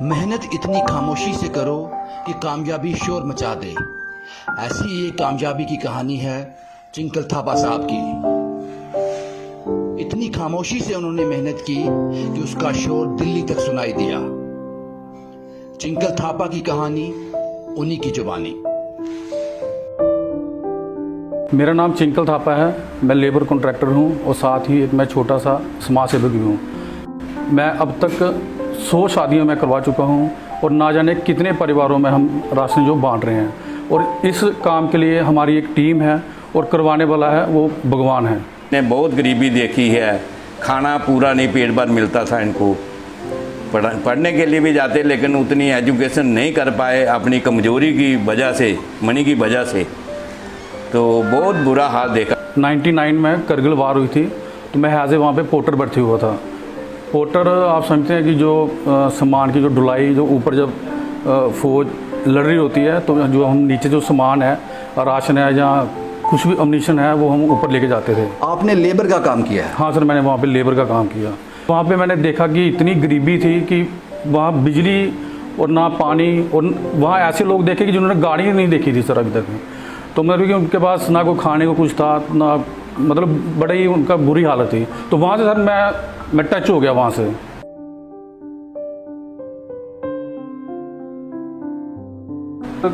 मेहनत इतनी खामोशी से करो कि कामयाबी शोर मचा दे। ऐसी एक कामयाबी की कहानी है चिंकल थापा साहब की। इतनी खामोशी से उन्होंने मेहनत की कि उसका शोर दिल्ली तक सुनाई दिया। चिंकल थापा की कहानी, उन्हीं की जुबानी। मेरा नाम चिंकल थापा है। मैं लेबर कॉन्ट्रैक्टर हूँ और साथ ही एक मैं छोटा सा समाज सेवक भी हूँ। मैं अब तक 100 शादियाँ मैं करवा चुका हूँ और ना जाने कितने परिवारों में हम राशन जो बांट रहे हैं। और इस काम के लिए हमारी एक टीम है और करवाने वाला है वो भगवान है। ने बहुत गरीबी देखी है, खाना पूरा नहीं पेट भर मिलता था इनको। पढ़ने के लिए भी जाते लेकिन उतनी एजुकेशन नहीं कर पाए अपनी कमजोरी की वजह से, मनी की वजह से। तो बहुत बुरा हाल देखा। 99 में करगिल वार हुई थी तो मैं हैज़े वहाँ पे पोर्टर भर्ती हुआ था। पोर्टर आप समझते हैं कि जो सामान की जो ढुलाई, जो ऊपर जब फौज लड़ रही होती है तो जो हम नीचे जो सामान है, राशन है या कुछ भी अम्यूनिशन है, वो हम ऊपर लेके जाते थे। आपने लेबर का काम किया है? हाँ सर, मैंने वहाँ पे लेबर का काम किया। वहाँ पे मैंने देखा कि इतनी गरीबी थी कि वहाँ बिजली और ना पानी, और वहाँ ऐसे लोग देखे कि जिन्होंने गाड़ी नहीं देखी थी सर अभी तक। तो मतलब कि उनके पास ना कोई खाने को कुछ था, ना मतलब बड़ा ही उनका बुरी हालत थी। तो वहाँ से सर मैं टच हो गया वहाँ से।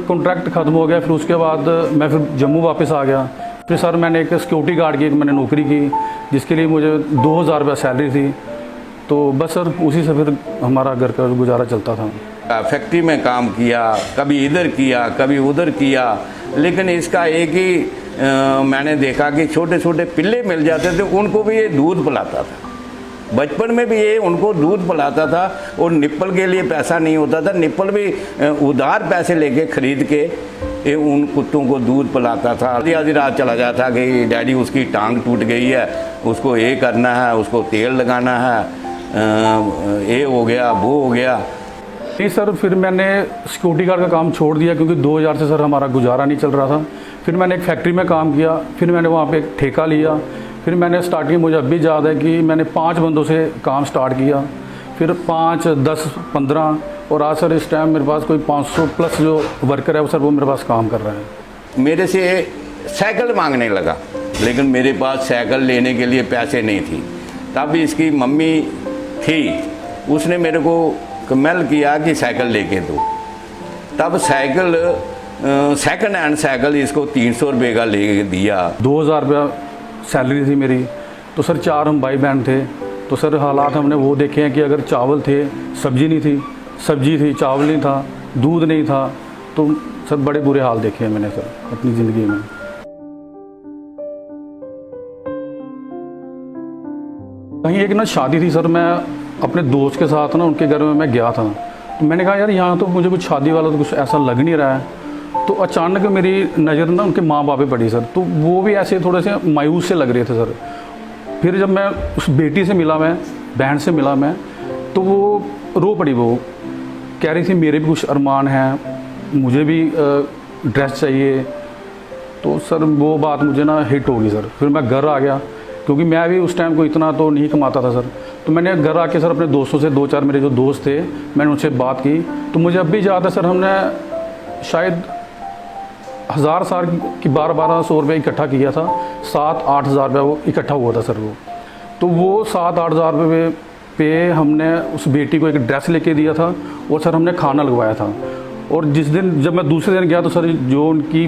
कॉन्ट्रैक्ट ख़त्म हो गया, फिर उसके बाद मैं फिर जम्मू वापस आ गया। फिर सर मैंने एक सिक्योरिटी गार्ड की मैंने नौकरी की, जिसके लिए मुझे 2000 रुपये सैलरी थी। तो बस सर उसी से फिर हमारा घर का गुजारा चलता था। फैक्ट्री में काम किया, कभी इधर किया कभी उधर किया, लेकिन इसका एक ही मैंने देखा कि छोटे छोटे पिल्ले मिल जाते थे, उनको भी ये दूध पिलाता था। बचपन में भी ये उनको दूध पिलाता था और निप्पल के लिए पैसा नहीं होता था, निप्पल भी उधार पैसे लेके खरीद के ये उन कुत्तों को दूध पिलाता था। आधी आधी रात चला जाता कि डैडी उसकी टांग टूट गई है, उसको ये करना है, उसको तेल लगाना है, ये हो गया वो हो गया। नहीं सर, फिर मैंने सिक्योरिटी गार्ड का काम छोड़ दिया क्योंकि 2000 से सर हमारा गुजारा नहीं चल रहा था। फिर मैंने एक फैक्ट्री में काम किया, फिर मैंने वहाँ पे एक ठेका लिया। फिर मैंने स्टार्टिंग, मुझे अब भी याद है कि मैंने 5 बंदों से काम स्टार्ट किया, फिर 5, 10, 15, और आज सर इस टाइम मेरे पास कोई 500 प्लस जो वर्कर है वो सर वो मेरे पास काम कर रहा है। मेरे से साइकिल मांगने लगा, लेकिन मेरे पास साइकिल लेने के लिए पैसे नहीं थी। तब इसकी मम्मी थी, उसने मेरे को कमेल किया कि साइकिल लेके दो। तब साइकिल सेकंड हैंड साइकिल इसको 300 रुपये का ले दिया। 2000 रुपया सैलरी थी मेरी। तो सर 4 हम भाई बहन थे। तो सर हालात हमने वो देखे हैं कि अगर चावल थे, सब्जी नहीं थी, सब्जी थी चावल नहीं था, दूध नहीं था, तो सर बड़े बुरे हाल देखे हैं मैंने सर अपनी ज़िंदगी में। कहीं एक ना शादी थी सर, मैं अपने दोस्त के साथ ना उनके घर में मैं गया था। तो मैंने कहा यार यहाँ तो मुझे कुछ शादी वाला तो कुछ ऐसा लग नहीं रहा है। तो अचानक मेरी नज़र ना उनके माँ बाप पे पड़ी सर। तो वो भी ऐसे थोड़े से मायूस से लग रहे थे सर। फिर जब मैं उस बेटी से मिला, मैं बहन से मिला मैं, तो वो रो पड़ी। वो कह रही थी मेरे भी कुछ अरमान हैं, मुझे भी ड्रेस चाहिए। तो सर वो बात मुझे ना हिट होगी सर। फिर मैं घर आ गया क्योंकि मैं भी उस टाइम को इतना तो नहीं कमाता था सर। तो मैंने घर आके सर अपने दोस्तों से, 2-4 मेरे जो दोस्त थे, मैंने उनसे बात की। तो मुझे अब भी याद है सर, हमने शायद 1000 साल की 1200 रुपये इकट्ठा किया था। 7-8 हज़ार रुपये वो इकट्ठा हुआ था सर वो। तो वो 7-8 हज़ार रुपये पे हमने उस बेटी को एक ड्रेस लेके दिया था और सर हमने खाना लगवाया था। और जिस दिन जब मैं दूसरे दिन गया तो सर जो उनकी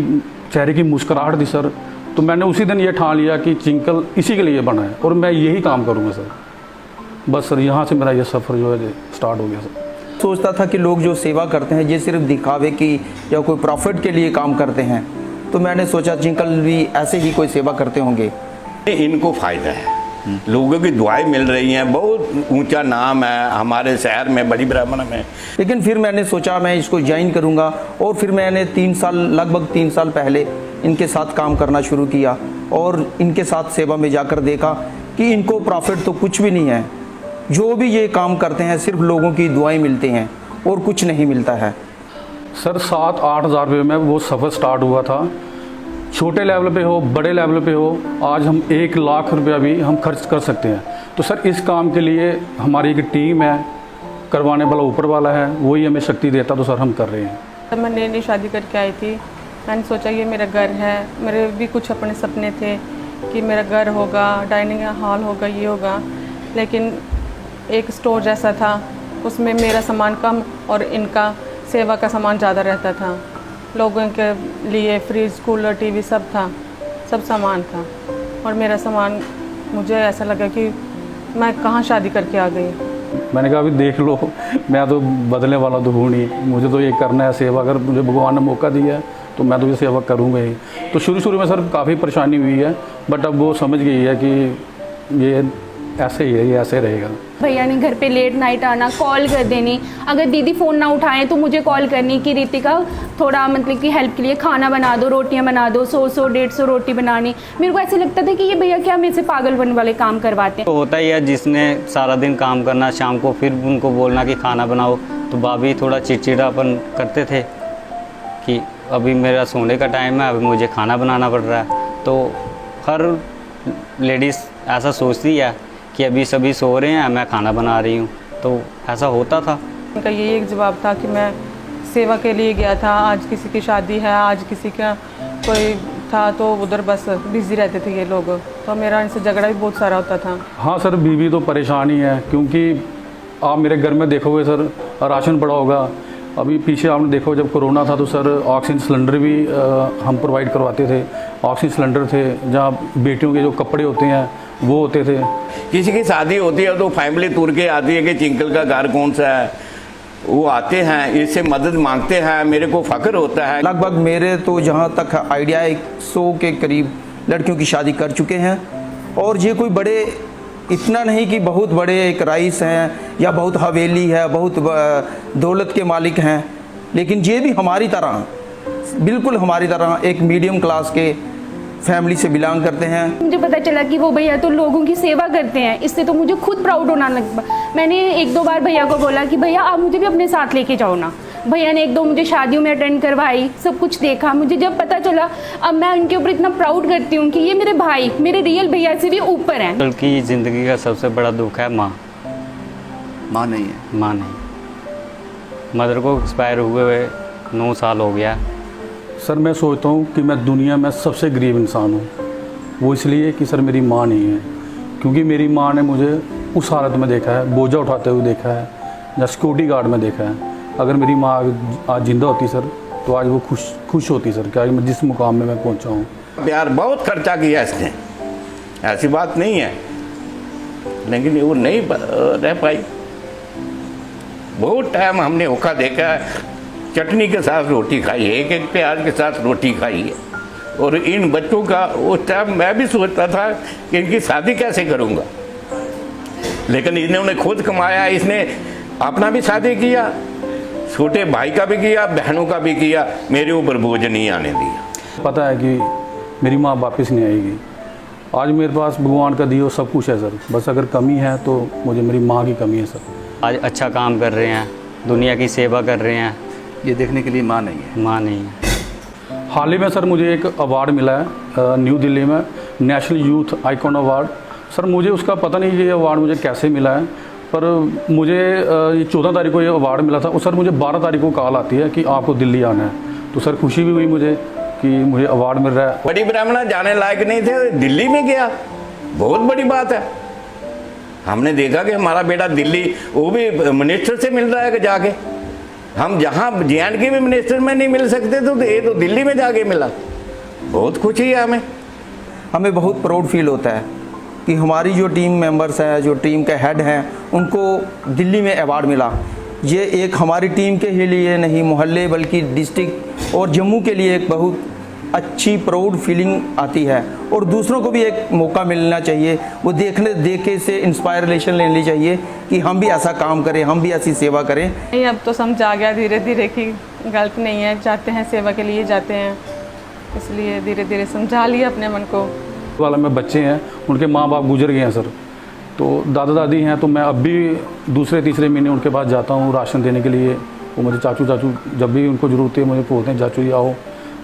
चेहरे की मुस्कुराहट थी सर, तो मैंने उसी दिन ये ठान लिया कि चिंकल इसी के लिए बना है और मैं यही काम करूँगा सर। बस सर यहाँ से मेरा ये सफ़र जो है स्टार्ट हो गया सर। सोचता था कि लोग जो सेवा करते हैं ये सिर्फ दिखावे की या कोई प्रॉफिट के लिए काम करते हैं। तो मैंने सोचा चिंकल भी ऐसे ही कोई सेवा करते होंगे। इनको फ़ायदा है, लोगों की दुआएं मिल रही हैं, बहुत ऊंचा नाम है हमारे शहर में, बड़ी ब्राह्मण में। लेकिन फिर मैंने सोचा मैं इसको ज्वाइन करूंगा और फिर मैंने 3 साल, लगभग 3 साल पहले इनके साथ काम करना शुरू किया और इनके साथ सेवा में जाकर देखा कि इनको प्रॉफिट तो कुछ भी नहीं है। जो भी ये काम करते हैं सिर्फ लोगों की दुआएं मिलती हैं और कुछ नहीं मिलता है सर। 7-8 हज़ार रुपये में वो सफ़र स्टार्ट हुआ था। छोटे लेवल पे हो, बड़े लेवल पे हो, आज हम 1 लाख रुपया भी हम खर्च कर सकते हैं। तो सर इस काम के लिए हमारी एक टीम है, करवाने वाला ऊपर वाला है, वही हमें शक्ति देता तो सर हम कर रहे हैं। तब मैं नई नई शादी करके आई थी, मैंने सोचा ये मेरा घर है, मेरे भी कुछ अपने सपने थे कि मेरा घर होगा, डाइनिंग हॉल होगा, ये होगा, लेकिन एक स्टोर जैसा था, उसमें मेरा सामान कम और इनका सेवा का सामान ज़्यादा रहता था। लोगों के लिए फ्रिज, कूलर, टीवी सब था, सब सामान था, और मेरा सामान, मुझे ऐसा लगा कि मैं कहाँ शादी करके आ गई। मैंने कहा अभी देख लो, मैं तो बदलने वाला तो हूँ नहीं, मुझे तो ये करना है सेवा। अगर मुझे भगवान ने मौका दिया है तो मैं तो ये सेवा करूँगा ही। तो शुरू में सर काफ़ी परेशानी हुई है, बट अब वो समझ गई है कि ये ऐसे ही है, ये ऐसे रहेगा। भैया ने घर पे लेट नाइट आना, कॉल कर देनी, अगर दीदी फ़ोन ना उठाएं तो मुझे कॉल करनी कि रितिका थोड़ा मतलब कि हेल्प के लिए खाना बना दो, रोटियां बना दो, 100-150 रोटी बनानी। मेरे को ऐसे लगता था कि ये भैया क्या मेरे से पागलपन वाले काम करवाते हैं। तो होता ही है, जिसने सारा दिन काम करना, शाम को फिर उनको बोलना कि खाना बनाओ, तो भाभी थोड़ा चिड़चिड़ापन करते थे कि अभी मेरा सोने का टाइम है, अभी मुझे खाना बनाना पड़ रहा है। तो हर लेडीज़ ऐसा सोचती है कि अभी सभी सो रहे हैं, मैं खाना बना रही हूँ, तो ऐसा होता था। उनका यही एक जवाब था कि मैं सेवा के लिए गया था, आज किसी की शादी है, आज किसी का कोई था, तो उधर बस बिज़ी रहते थे ये लोग, तो मेरा इनसे झगड़ा भी बहुत सारा होता था। हाँ सर, बीवी तो परेशान ही है, क्योंकि आप मेरे घर में देखोगे सर, राशन पड़ा होगा। अभी पीछे आपने देखो जब कोरोना था तो सर ऑक्सीजन सिलेंडर भी हम प्रोवाइड करवाते थे। ऑक्सीजन सिलेंडर थे, जहाँ बेटियों के जो कपड़े होते हैं वो होते थे। किसी की शादी होती है तो फैमिली तुर के आती है कि चिंकल का घर कौन सा है, वो आते हैं, इससे मदद मांगते हैं, मेरे को फ़ख्र होता है। लगभग मेरे तो जहाँ तक आइडिया है 100 के करीब लड़कियों की शादी कर चुके हैं, और ये कोई बड़े, इतना नहीं कि बहुत बड़े एक राइस हैं या बहुत हवेली है, बहुत दौलत के मालिक हैं, लेकिन ये भी हमारी तरह, बिल्कुल हमारी तरह एक मीडियम क्लास के फैमिली से बिलोंग करते हैं। मुझे पता चला कि वो भैया तो लोगों की सेवा करते हैं, इससे तो मुझे खुद प्राउड होना लगा। मैंने 1-2 बार भैया को बोला कि भैया आप मुझे भी अपने साथ लेके जाओ ना। भैया ने 1-2 मुझे शादियों में अटेंड करवाई, सब कुछ देखा। मुझे जब पता चला, अब मैं उनके ऊपर इतना प्राउड करती हूँ कि ये मेरे भाई, मेरे रियल भैया से भी ऊपर हैं। बल्कि ज़िंदगी का सबसे बड़ा दुख है माँ। माँ नहीं है। माँ नहीं, मदर को एक्सपायर हुए 9 साल हो गया। सर मैं सोचता हूँ कि मैं दुनिया में सबसे गरीब इंसान हूँ, वो इसलिए कि सर मेरी माँ नहीं है। क्योंकि मेरी माँ ने मुझे उस हालत में देखा है, बोझा उठाते हुए देखा है, या सिक्योरिटी गार्ड में देखा है। अगर मेरी माँ आज जिंदा होती सर तो आज वो खुश होती सर, क्या मैं जिस मुकाम में मैं पहुँचा हूँ। प्यार बहुत खर्चा किया इसने, ऐसी बात नहीं है, लेकिन वो नहीं रह पाई। बहुत टाइम हमने औखा देखा है, चटनी के साथ रोटी खाई है, एक प्याज के साथ रोटी खाई है। और इन बच्चों का उस टाइम मैं भी सोचता था कि इनकी शादी कैसे करूँगा, लेकिन इन्होंने खुद कमाया, इसने अपना भी शादी किया, छोटे भाई का भी किया, बहनों का भी किया, मेरे ऊपर बोझ नहीं आने दिया। पता है कि मेरी माँ वापस नहीं आएगी। आज मेरे पास भगवान का दिया सब कुछ है सर, बस अगर कमी है तो मुझे मेरी माँ की कमी है सर। आज अच्छा काम कर रहे हैं, दुनिया की सेवा कर रहे हैं, ये देखने के लिए माँ नहीं है। माँ नहीं है। हाल ही में सर मुझे एक अवार्ड मिला है न्यू दिल्ली में, national youth icon award. Sir मुझे उसका पता नहीं ये अवार्ड मुझे कैसे मिला है, पर मुझे ये 14 तारीख को ये अवार्ड मिला था, और सर मुझे 12 तारीख को कॉल आती है कि आपको दिल्ली आना है। तो सर खुशी भी हुई मुझे कि मुझे अवार्ड मिल रहा है। बड़ी ब्राह्मणा जाने लायक नहीं थे, दिल्ली में गया, बहुत बड़ी बात है। हमने देखा कि हमारा बेटा दिल्ली, वो भी मिनिस्टर से मिल रहा है कि जाके, हम जहाँ JNK में मिनिस्टर में नहीं मिल सकते तो ये तो दिल्ली में जाके मिला। बहुत खुशी है हमें। हमें बहुत प्राउड फील होता है कि हमारी जो टीम मेंबर्स हैं, जो टीम के हेड हैं, उनको दिल्ली में अवार्ड मिला। ये एक हमारी टीम के ही लिए नहीं, मोहल्ले बल्कि डिस्ट्रिक्ट और जम्मू के लिए एक बहुत अच्छी प्राउड फीलिंग आती है। और दूसरों को भी एक मौका मिलना चाहिए, वो देखे से इंस्पायरेशन लेनी चाहिए कि हम भी ऐसा काम करें, हम भी ऐसी सेवा करें। नहीं, अब तो समझ आ गया धीरे धीरे कि गलत नहीं है, जाते हैं सेवा के लिए जाते हैं, इसलिए धीरे धीरे समझा लिया अपने मन को। वाला में बच्चे हैं, उनके माँ बाप गुजर गए हैं सर, तो दादा दादी हैं, तो मैं अब भी दूसरे तीसरे महीने उनके पास जाता हूँ राशन देने के लिए। वो मुझे चाचू जब भी उनको ज़रूरत है मुझे बोलते हैं चाचू जी आओ,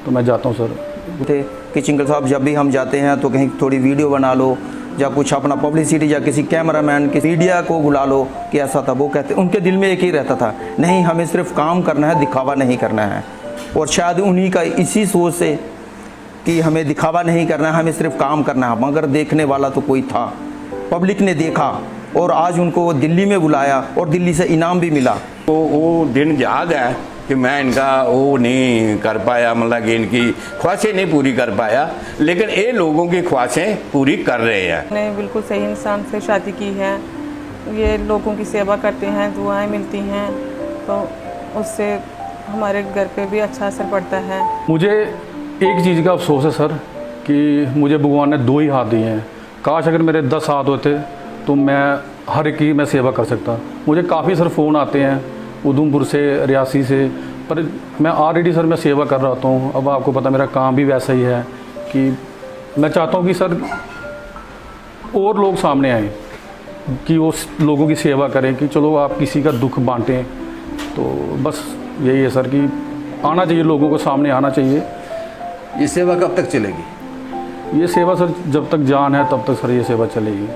तो मैं जाता हूँ सर। थे कि चिंकल साहब जब भी हम जाते हैं तो कहीं थोड़ी वीडियो बना लो, या कुछ अपना पब्लिसिटी या किसी कैमरामैन की मीडिया को बुला लो कि ऐसा था, वो कहते उनके दिल में एक ही रहता था, नहीं हमें सिर्फ काम करना है, दिखावा नहीं करना है। और शायद उन्हीं का इसी सोच से कि हमें दिखावा नहीं करना है, हमें सिर्फ काम करना है, मगर देखने वाला तो कोई था, पब्लिक ने देखा और आज उनको दिल्ली में बुलाया और दिल्ली से इनाम भी मिला। तो वो दिन याद है कि मैं इनका वो नहीं कर पाया, मतलब कि इनकी ख्वाहिशें नहीं पूरी कर पाया, लेकिन ये लोगों की ख्वाहिशें पूरी कर रहे हैं। मैंने बिल्कुल सही इंसान से शादी की है, ये लोगों की सेवा करते हैं, दुआएं मिलती हैं, तो उससे हमारे घर पे भी अच्छा असर पड़ता है। मुझे एक चीज़ का अफसोस है सर कि मुझे भगवान ने 2 ही हाथ दिए हैं। काश अगर मेरे 10 हाथ होते तो मैं हर एक की मैं सेवा कर सकता। मुझे काफ़ी सर फ़ोन आते हैं उधमपुर से, रियासी से, पर मैं ऑलरेडी सर मैं सेवा कर रहा हूँ। अब आपको पता मेरा काम भी वैसा ही है कि मैं चाहता हूँ कि सर और लोग सामने आएँ कि वो लोगों की सेवा करें, कि चलो आप किसी का दुख बांटें। तो बस यही है सर कि आना चाहिए, लोगों को सामने आना चाहिए। ये सेवा कब तक चलेगी? ये सेवा सर जब तक जान है तब तक सर ये सेवा चलेगी।